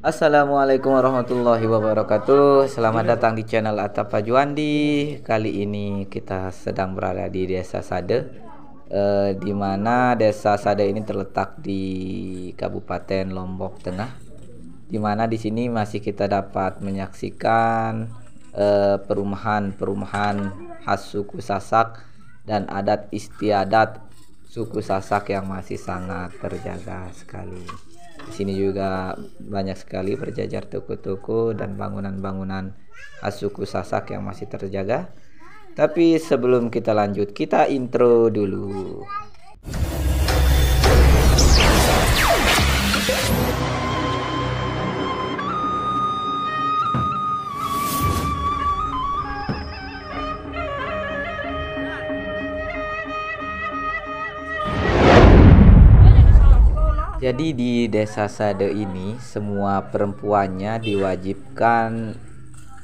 Assalamualaikum warahmatullahi wabarakatuh. Selamat datang di channel Atapa Juandi. Kali ini kita sedang berada di Desa Sade, di mana Desa Sade ini terletak di Kabupaten Lombok Tengah. Di mana di sini masih kita dapat menyaksikan perumahan-perumahan khas suku Sasak dan adat istiadat suku Sasak yang masih sangat terjaga sekali. Di sini juga banyak sekali berjajar toko-toko dan bangunan-bangunan khas suku Sasak yang masih terjaga. Tapi sebelum kita lanjut, kita intro dulu. Jadi di Desa Sade ini semua perempuannya diwajibkan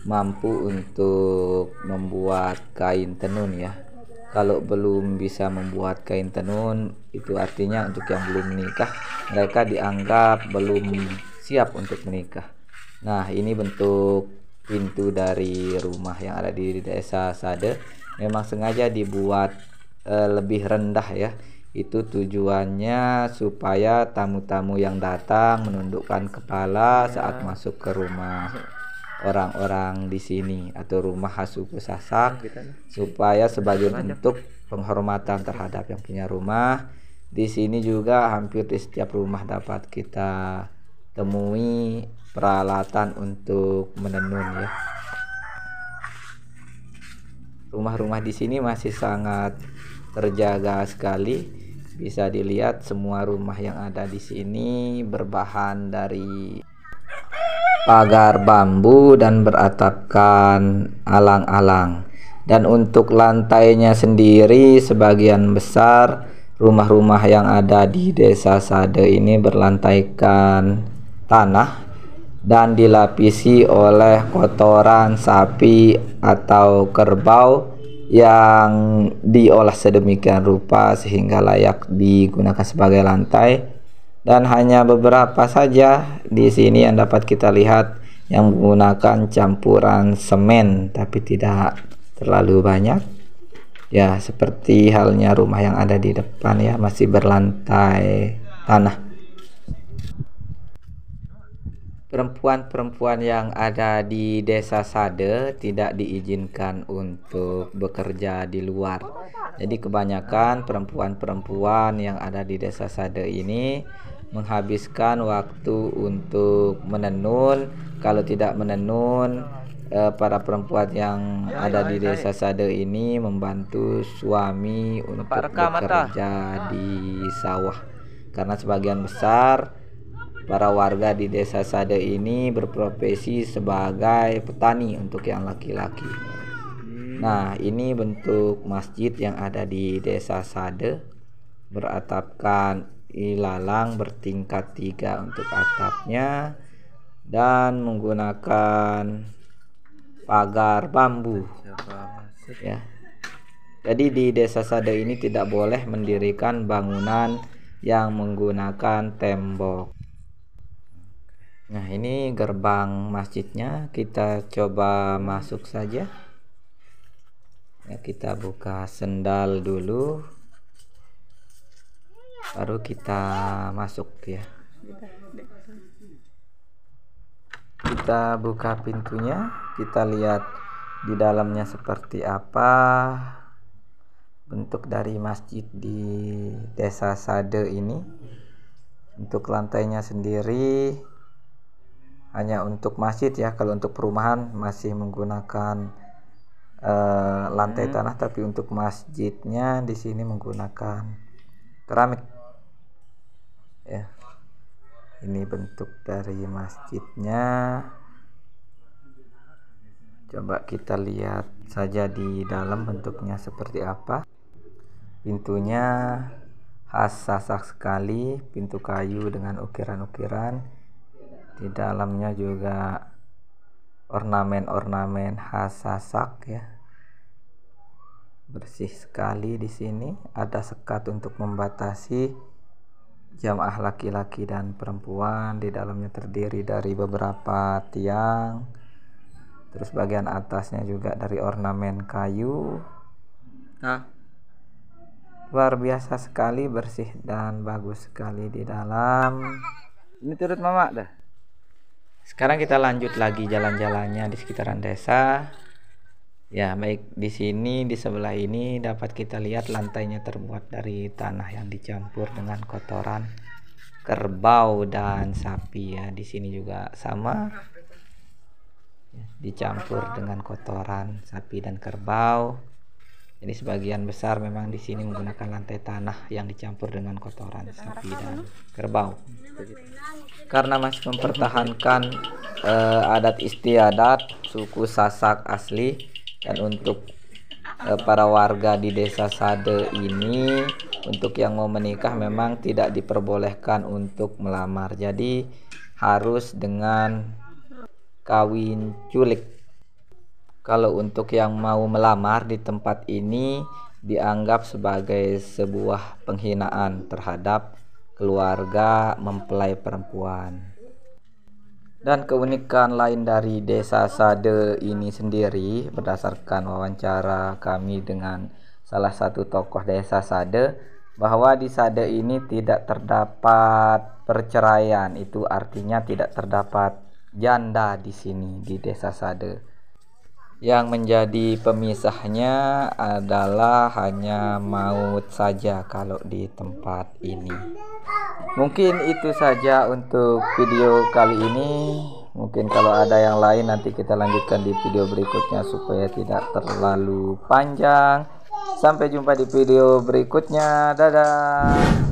mampu untuk membuat kain tenun ya. Kalau belum bisa membuat kain tenun, itu artinya untuk yang belum menikah, mereka dianggap belum siap untuk menikah. Nah, ini bentuk pintu dari rumah yang ada di Desa Sade. Memang sengaja dibuat lebih rendah ya. Itu tujuannya supaya tamu-tamu yang datang menundukkan kepala saat masuk ke rumah orang-orang di sini atau rumah khas suku Sasak, supaya sebagai bentuk penghormatan terhadap yang punya rumah. Di sini juga hampir di setiap rumah dapat kita temui peralatan untuk menenun ya. Rumah-rumah di sini masih sangat terjaga sekali. Bisa dilihat semua rumah yang ada di sini berbahan dari pagar bambu dan beratapkan alang-alang. Dan untuk lantainya sendiri, sebagian besar rumah-rumah yang ada di Desa Sade ini berlantaikan tanah dan dilapisi oleh kotoran sapi atau kerbau yang diolah sedemikian rupa sehingga layak digunakan sebagai lantai. Dan hanya beberapa saja di sini yang dapat kita lihat yang menggunakan campuran semen, tapi tidak terlalu banyak ya, seperti halnya rumah yang ada di depan ya, masih berlantai tanah. Perempuan-perempuan yang ada di Desa Sade tidak diizinkan untuk bekerja di luar. Jadi kebanyakan perempuan-perempuan yang ada di Desa Sade ini menghabiskan waktu untuk menenun. Kalau tidak menenun, para perempuan yang ada di Desa Sade ini membantu suami untuk bekerja di sawah. Karena sebagian besar para warga di Desa Sade ini berprofesi sebagai petani untuk yang laki-laki. Nah, ini bentuk masjid yang ada di Desa Sade, beratapkan ilalang bertingkat 3 untuk atapnya dan menggunakan pagar bambu ya. Jadi di Desa Sade ini tidak boleh mendirikan bangunan yang menggunakan tembok. Nah, ini gerbang masjidnya, kita coba masuk saja ya. Kita buka sendal dulu, baru kita masuk ya. Kita buka pintunya, kita lihat di dalamnya seperti apa bentuk dari masjid di Desa Sade ini. Untuk lantainya sendiri hanya untuk masjid ya. Kalau untuk perumahan masih menggunakan lantai tanah, tapi untuk masjidnya di sini menggunakan keramik ya. Ini bentuk dari masjidnya. Coba kita lihat saja di dalam bentuknya seperti apa. Pintunya khas Sasak sekali, pintu kayu dengan ukiran-ukiran. Di dalamnya juga ornamen-ornamen khas Sasak ya. Bersih sekali di sini. Ada sekat untuk membatasi jamaah laki-laki dan perempuan. Di dalamnya terdiri dari beberapa tiang, terus bagian atasnya juga dari ornamen kayu. Luar biasa sekali, bersih dan bagus sekali di dalam. Ini turut mama dah. Sekarang kita lanjut lagi jalan-jalannya di sekitaran desa. Ya, baik, di sini di sebelah ini dapat kita lihat lantainya terbuat dari tanah yang dicampur dengan kotoran kerbau dan sapi ya. Di sini juga sama. Ya, dicampur dengan kotoran sapi dan kerbau. Jadi sebagian besar memang di sini menggunakan lantai tanah yang dicampur dengan kotoran sapi dan kerbau. Karena masih mempertahankan adat istiadat suku Sasak asli, dan untuk para warga di desa Sade ini, untuk yang mau menikah memang tidak diperbolehkan untuk melamar. Jadi harus dengan kawin culik. Kalau untuk yang mau melamar di tempat ini dianggap sebagai sebuah penghinaan terhadap keluarga mempelai perempuan. Dan keunikan lain dari desa Sade ini sendiri, berdasarkan wawancara kami dengan salah satu tokoh desa Sade, bahwa di Sade ini tidak terdapat perceraian. Itu artinya tidak terdapat janda di sini di desa Sade. Yang menjadi pemisahnya adalah hanya maut saja kalau di tempat ini. Mungkin itu saja untuk video kali ini. Mungkin kalau ada yang lain nanti kita lanjutkan di video berikutnya supaya tidak terlalu panjang. Sampai jumpa di video berikutnya. Dadah.